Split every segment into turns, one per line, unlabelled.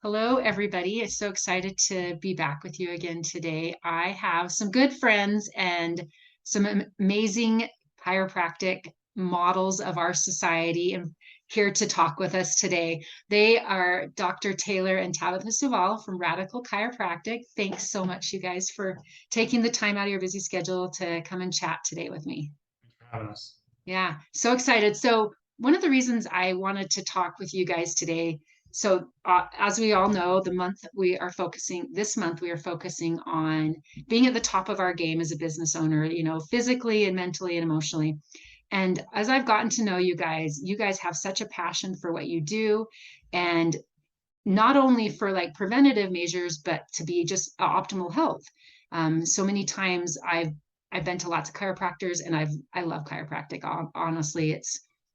Hello, everybody. I'm so excited to be back with you again today. I have some good friends and some amazing chiropractic models of our society and here to talk with us today. They are Dr. Taylor and Tabitha Suval from Radical Chiropractic. Thanks so much, you guys, for taking the time out of your busy schedule to come and chat today with me.
Thanks for having us.
Yeah, so excited. So, one of the reasons I wanted to talk with you guys today, as we all know, this month we are focusing on being at the top of our game as a business owner, physically and mentally and emotionally. And as I've gotten to know you guys have such a passion for what you do, and not only for like preventative measures, but to be just optimal health. So many times I've been to lots of chiropractors and I love chiropractic. Honestly, it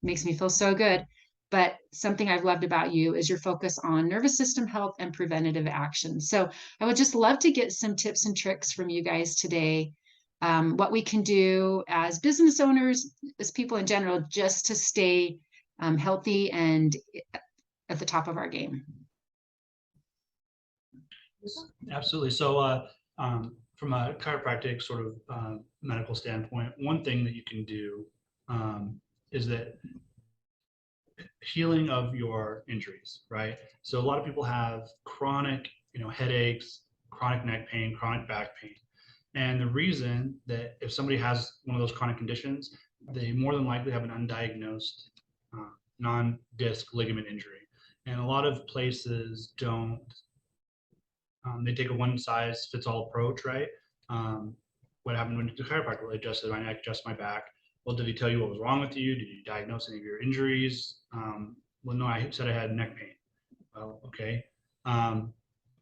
makes me feel so good. But something I've loved about you is your focus on nervous system health and preventative action. So I would just love to get some tips and tricks from you guys today, what we can do as business owners, as people in general, just to stay healthy and at the top of our game.
Absolutely. From a chiropractic sort of medical standpoint, one thing that you can do is that healing of your injuries, right? So a lot of people have chronic, headaches, chronic neck pain, chronic back pain. And the reason that if somebody has one of those chronic conditions, they more than likely have an undiagnosed non-disc ligament injury. And a lot of places don't they take a one size fits all approach, right? What happened when the chiropractor really adjusted my neck, adjusted my back? Well, did he tell you what was wrong with you? Did you diagnose any of your injuries? Well, no, I said I had neck pain. Well, okay. Um,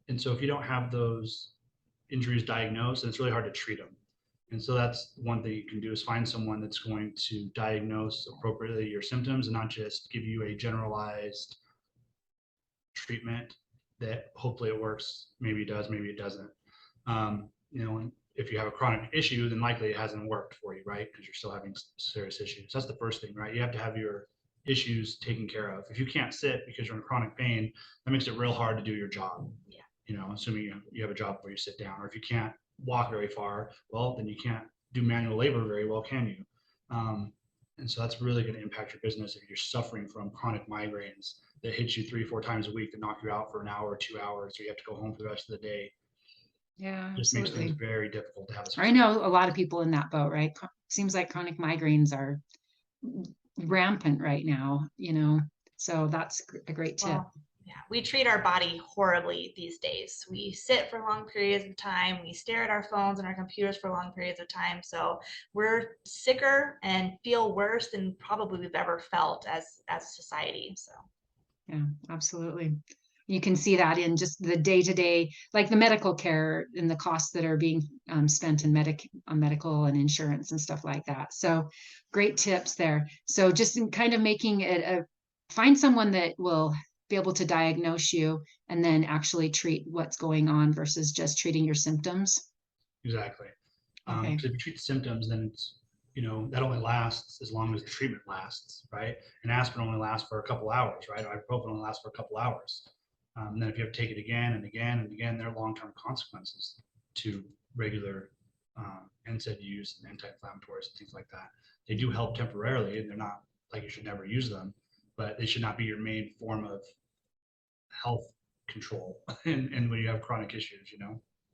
and so if you don't have those injuries diagnosed, then it's really hard to treat them. And so that's one thing you can do is find someone that's going to diagnose appropriately your symptoms and not just give you a generalized treatment that hopefully it works. Maybe it does, maybe it doesn't. If you have a chronic issue, then likely it hasn't worked for you, right? Because you're still having serious issues. So that's the first thing, right? You have to have your issues taken care of. If you can't sit because you're in chronic pain, that makes it real hard to do your job. Yeah. Assuming you have a job where you sit down, or if you can't walk very far, well, then you can't do manual labor very well, can you? And so that's really going to impact your business if you're suffering from chronic migraines that hit you 3, 4 times a week that knock you out for an hour or 2 hours, or you have to go home for the rest of the day.
Yeah,
Just makes things
absolutely.
very difficult to have a
I know a lot of people in that boat, right? Seems like chronic migraines are rampant right now, so that's a great tip.
Well, yeah, we treat our body horribly these days. We sit for long periods of time. We stare at our phones and our computers for long periods of time. So we're sicker and feel worse than probably we've ever felt as a society. So
Yeah, absolutely. You can see that in just the day-to-day, like the medical care and the costs that are being spent in on medical and insurance and stuff like that. So great tips there. So just in kind of making it find someone that will be able to diagnose you and then actually treat what's going on versus just treating your symptoms.
Exactly.
Okay.
Because if you treat the symptoms, then it's, that only lasts as long as the treatment lasts, right? And aspirin only lasts for a couple hours, right? Ibuprofen only lasts for a couple hours. And then if you have to take it again and again and again, there are long-term consequences to regular NSAID use and anti-inflammatories and things like that. They do help temporarily, and they're not like you should never use them, but they should not be your main form of health control and when you have chronic issues.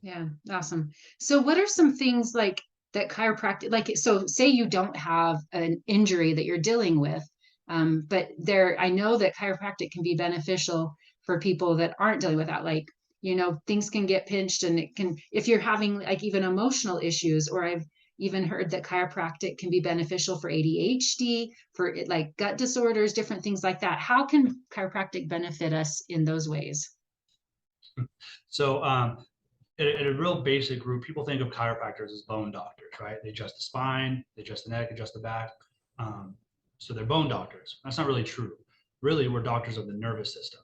Yeah, awesome. So what are some things like that chiropractic, like, so say you don't have an injury that you're dealing with, but I know that chiropractic can be beneficial for people that aren't dealing with that. Like, things can get pinched and if you're having like even emotional issues, or I've even heard that chiropractic can be beneficial for ADHD, for like gut disorders, different things like that. How can chiropractic benefit us in those ways?
So at a real basic group, people think of chiropractors as bone doctors, right? They adjust the spine, they adjust the neck, adjust the back. So they're bone doctors. That's not really true. Really, we're doctors of the nervous system.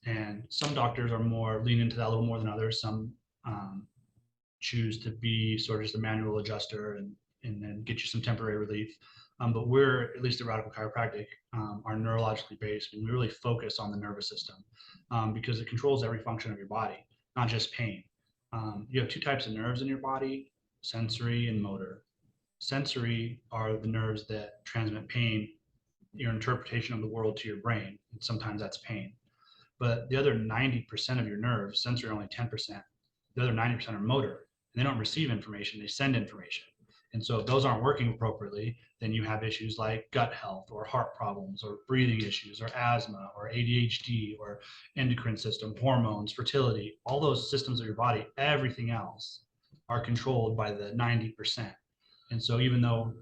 And some doctors are more lean into that a little more than others. Some choose to be sort of just a manual adjuster and and then get you some temporary relief. But we're, at least at Radical Chiropractic, are neurologically based, and we really focus on the nervous system because it controls every function of your body, not just pain. You have two types of nerves in your body, sensory and motor. Sensory are the nerves that transmit pain, your interpretation of the world to your brain, and sometimes that's pain. But the other 90% of your nerves, sensory only 10%, the other 90% are motor. And they don't receive information, they send information. And so if those aren't working appropriately, then you have issues like gut health or heart problems or breathing issues or asthma or ADHD or endocrine system, hormones, fertility, all those systems of your body, everything else are controlled by the 90%. And so even though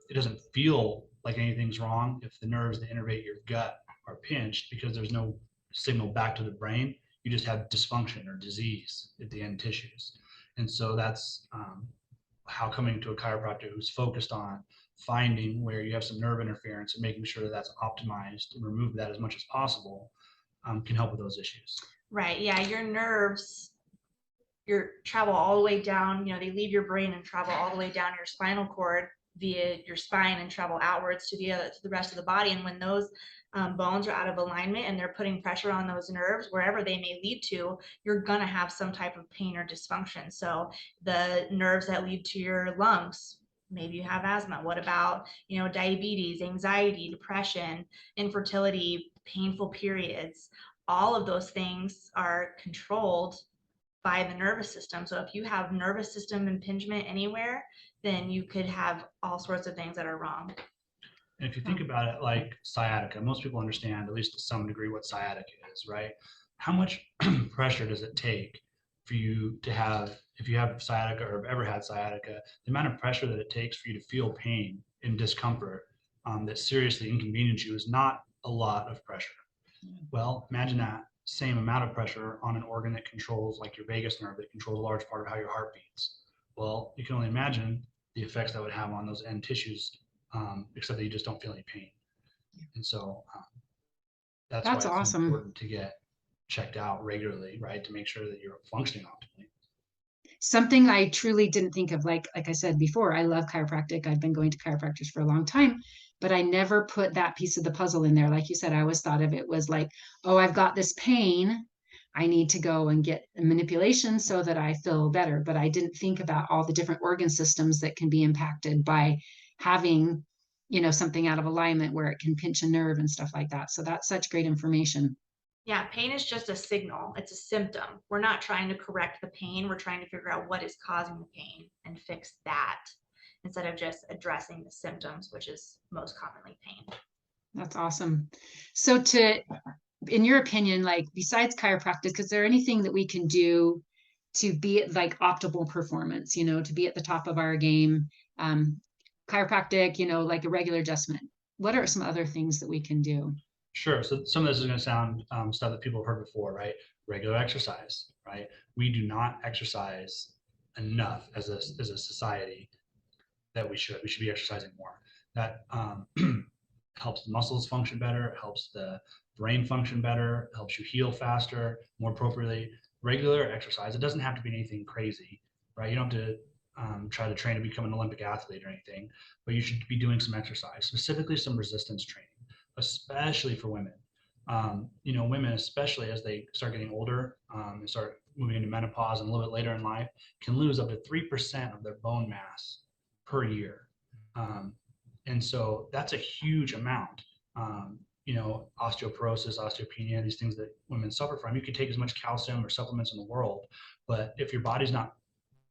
it doesn't feel like anything's wrong, if the nerves that innervate your gut are pinched because there's no signal back to the brain, you just have dysfunction or disease at the end tissues. And so that's how coming to a chiropractor who's focused on finding where you have some nerve interference and making sure that that's optimized and remove that as much as possible can help with those issues.
Right. Yeah. Your nerves, your travel all the way down, they leave your brain and travel all the way down your spinal cord via your spine and travel outwards to the rest of the body. And when those bones are out of alignment and they're putting pressure on those nerves, wherever they may lead to, you're going to have some type of pain or dysfunction. So the nerves that lead to your lungs, maybe you have asthma. What about, diabetes, anxiety, depression, infertility, painful periods? All of those things are controlled by the nervous system. So if you have nervous system impingement anywhere, then you could have all sorts of things that are wrong.
And if you think about it like sciatica, most people understand, at least to some degree, what sciatica is, right? How much pressure does it take for you to have, if you have sciatica or have ever had sciatica, the amount of pressure that it takes for you to feel pain and discomfort that seriously inconvenience you is not a lot of pressure. Well, imagine that same amount of pressure on an organ that controls, like your vagus nerve, that controls a large part of how your heart beats. Well, you can only imagine the effects that would have on those end tissues, except that you just don't feel any pain. And so that's why
That's
it's
awesome.
important to get checked out regularly, right? To make sure that you're functioning optimally.
Something I truly didn't think of, like I said before, I love chiropractic. I've been going to chiropractors for a long time, but I never put that piece of the puzzle in there. Like you said, I always thought of it was like, oh, I've got this pain. I need to go and get a manipulation so that I feel better. But I didn't think about all the different organ systems that can be impacted by having, something out of alignment where it can pinch a nerve and stuff like that. So that's such great information.
Yeah, pain is just a signal. It's a symptom. We're not trying to correct the pain. We're trying to figure out what is causing the pain and fix that instead of just addressing the symptoms, which is most commonly pain.
That's awesome. So in your opinion, like besides chiropractic, is there anything that we can do to be at like optimal performance, to be at the top of our game? Chiropractic, like a regular adjustment. What are some other things that we can do?
Sure. So some of this is going to sound stuff that people have heard before, right? Regular exercise, right? We do not exercise enough as a society that we should. We should be exercising more. That helps the muscles function better. It helps the brain function better. It helps you heal faster, more appropriately. Regular exercise. It doesn't have to be anything crazy, right? You don't have to try to train to become an Olympic athlete or anything, but you should be doing some exercise, specifically some resistance training, especially for women. Women, especially as they start getting older and start moving into menopause and a little bit later in life, can lose up to 3% of their bone mass per year. And so that's a huge amount. Osteoporosis, osteopenia, these things that women suffer from, you can take as much calcium or supplements in the world, but if your body's not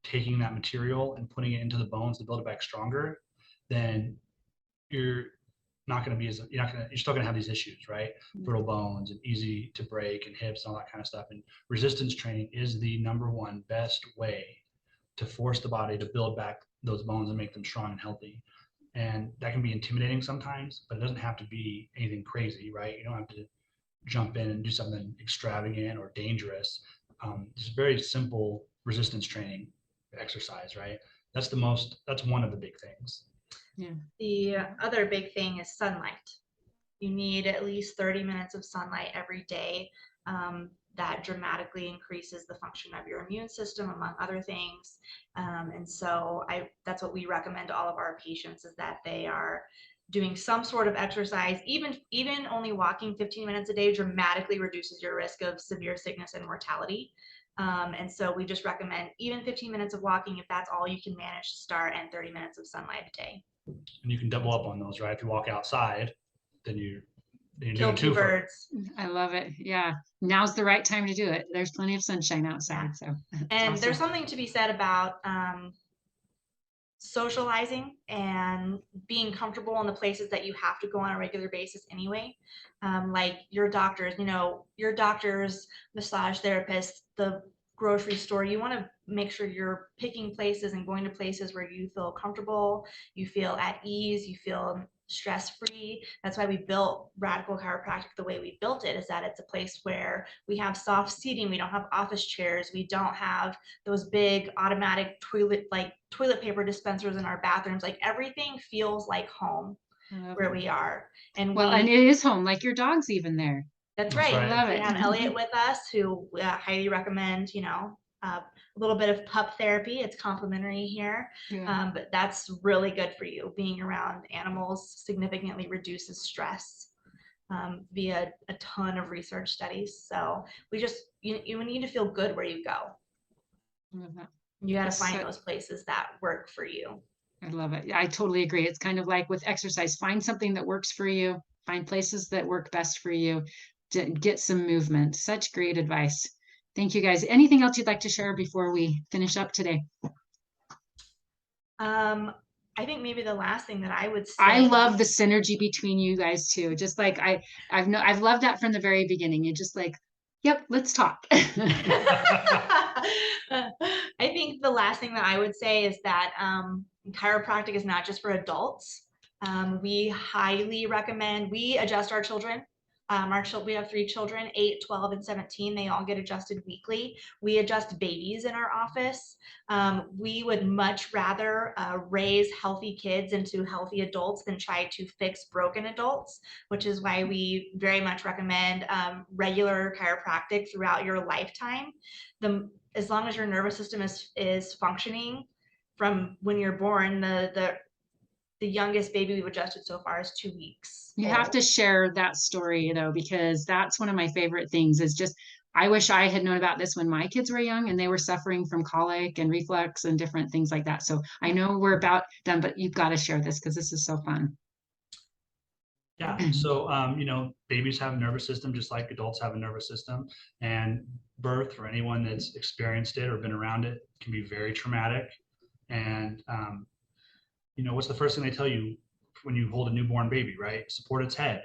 taking that material and putting it into the bones to build it back stronger, then you're still gonna have these issues, right? Brittle bones and easy to break and hips and all that kind of stuff. And resistance training is the number one best way to force the body to build back those bones and make them strong and healthy. And that can be intimidating sometimes, but it doesn't have to be anything crazy, right? You don't have to jump in and do something extravagant or dangerous. Just very simple resistance training exercise, right? That's one of the big things.
Yeah.
The other big thing is sunlight. You need at least 30 minutes of sunlight every day. that dramatically increases the function of your immune system, among other things. And so that's what we recommend to all of our patients, is that they are doing some sort of exercise. Even only walking 15 minutes a day dramatically reduces your risk of severe sickness and mortality. And so we just recommend even 15 minutes of walking, if that's all you can manage to start, and 30 minutes of sunlight a day.
And you can double up on those, right? If you walk outside, then you're
Kill
doing
two
two for
birds.
I love it. Yeah. Now's the right time to do it. There's plenty of sunshine outside.
Yeah.
So it's
And there's
awesome.
something to be said about socializing and being comfortable in the places that you have to go on a regular basis anyway. Like your doctors, your doctors, massage therapists, the grocery store, you want to make sure you're picking places and going to places where you feel comfortable, you feel at ease, you feel stress-free. That's why we built Radical Chiropractic the way we built it, is that it's a place where we have soft seating, we don't have office chairs, we don't have those big automatic toilet paper dispensers in our bathrooms. Like everything feels like home where we are. And
Well, and it is home, like your dog's even there.
That's
That's
right.
I love
We
it.
have Elliot with us, who highly recommend, a little bit of pup therapy. It's complimentary here.
Yeah.
But that's really good for you. Being around animals significantly reduces stress via a ton of research studies. So you need to feel good where you go.
I love that.
You got to
That's
find
so-
those places that work for you.
I love it. I totally agree. It's kind of like with exercise, find something that works for you, find places that work best for you to get some movement. Such great advice. Thank you guys. Anything else you'd like to share before we finish up today?
I think maybe the last thing that I would say.
I love the synergy between you guys too. Just like I've loved that from the very beginning. You're just like, yep, let's talk.
I think the last thing that I would say is that chiropractic is not just for adults. We highly recommend, we adjust our children. We have 3 children, 8, 12, and 17. They all get adjusted weekly. We adjust babies in our office. We would much rather raise healthy kids into healthy adults than try to fix broken adults, which is why we very much recommend regular chiropractic throughout your lifetime. As long as your nervous system is functioning from when you're born, the youngest baby we've adjusted so far is 2 weeks.
You have to share that story though, because that's one of my favorite things is just, I wish I had known about this when my kids were young and they were suffering from colic and reflux and different things like that. So I know we're about done, but you've got to share this because this is so fun.
Yeah. So, babies have a nervous system just like adults have a nervous system, and birth, for anyone that's experienced it or been around it, can be very traumatic. And, what's the first thing they tell you when you hold a newborn baby, right? Support its head,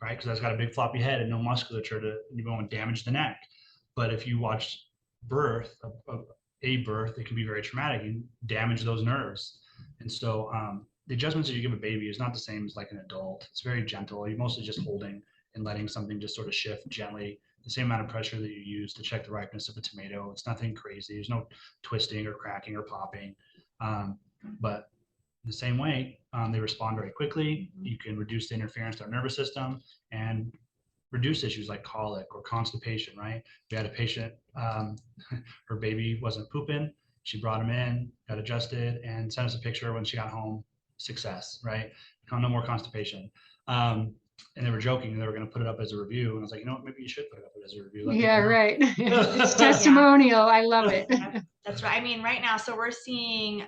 right? Because it's got a big floppy head and no musculature you won't damage the neck. But if you watch birth, a birth, it can be very traumatic and damage those nerves. And so, the adjustments that you give a baby is not the same as like an adult. It's very gentle. You're mostly just holding and letting something just sort of shift gently. The same amount of pressure that you use to check the ripeness of a tomato. It's nothing crazy. There's no twisting or cracking or popping. But in the same way, they respond very quickly. You can reduce the interference to our nervous system and reduce issues like colic or constipation, right? We had a patient, her baby wasn't pooping. She brought him in, got adjusted, and sent us a picture when she got home. Success, right? No more constipation. And they were joking, they were going to put it up as a review. And I was like, maybe you should put it up as a review.
Yeah, right. It's testimonial. I love it.
That's right. I mean, right now, so we're seeing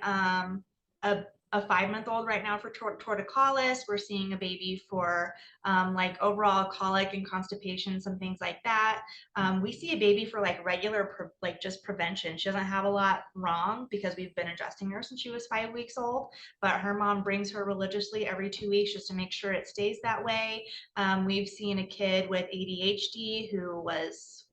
a 5-month-old right now for torticollis. We're seeing a baby for like overall colic and constipation, some things like that. We see a baby for like regular, like just prevention. She doesn't have a lot wrong because we've been adjusting her since she was 5 weeks old, but her mom brings her religiously every 2 weeks just to make sure it stays that way. We've seen a kid with ADHD who was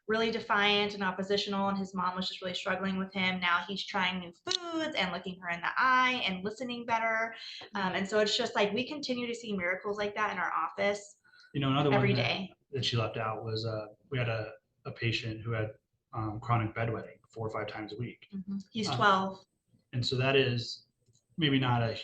really defiant and oppositional, and his mom was just really struggling with him. Now he's trying new foods and looking her in the eye and listening better. And so it's just like we continue to see miracles like that in our office.
Another
every
one
day
that she left out was we had a patient who had chronic bedwetting 4 or 5 times a week.
He's 12.
And so that is maybe not a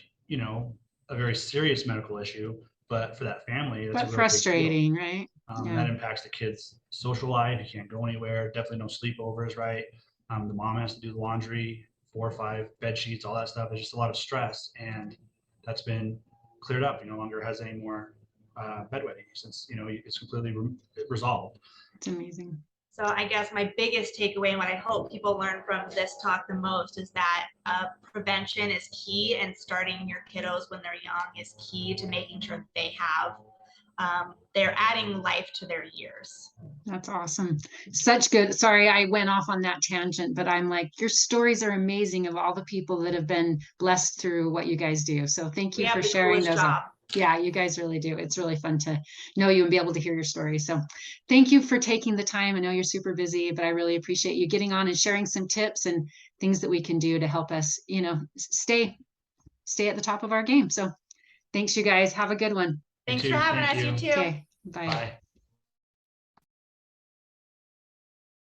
very serious medical issue, but for that family, that's a
But
really big deal.
frustrating, right?
And that impacts the kids' social life. You can't go anywhere. Definitely no sleepovers, right? The mom has to do the laundry, 4 or 5 bed sheets, all that stuff. It's just a lot of stress, and that's been cleared up. He no longer has any more bedwetting since it's completely resolved.
It's amazing.
So I guess my biggest takeaway and what I hope people learn from this talk the most is that prevention is key, and starting your kiddos when they're young is key to making sure that they have they're adding life to their years.
That's awesome. Such good. Sorry, I went off on that tangent, but I'm like, your stories are amazing of all the people that have been blessed through what you guys do. So thank you for sharing those. Yeah, you guys really do. It's really fun to know you and be able to hear your story. So thank you for taking the time. I know you're super busy, but I really appreciate you getting on and sharing some tips and things that we can do to help us, stay at the top of our game. So thanks, you guys. Have a good one.
Thanks for having us, you too.
Okay, bye.
Bye.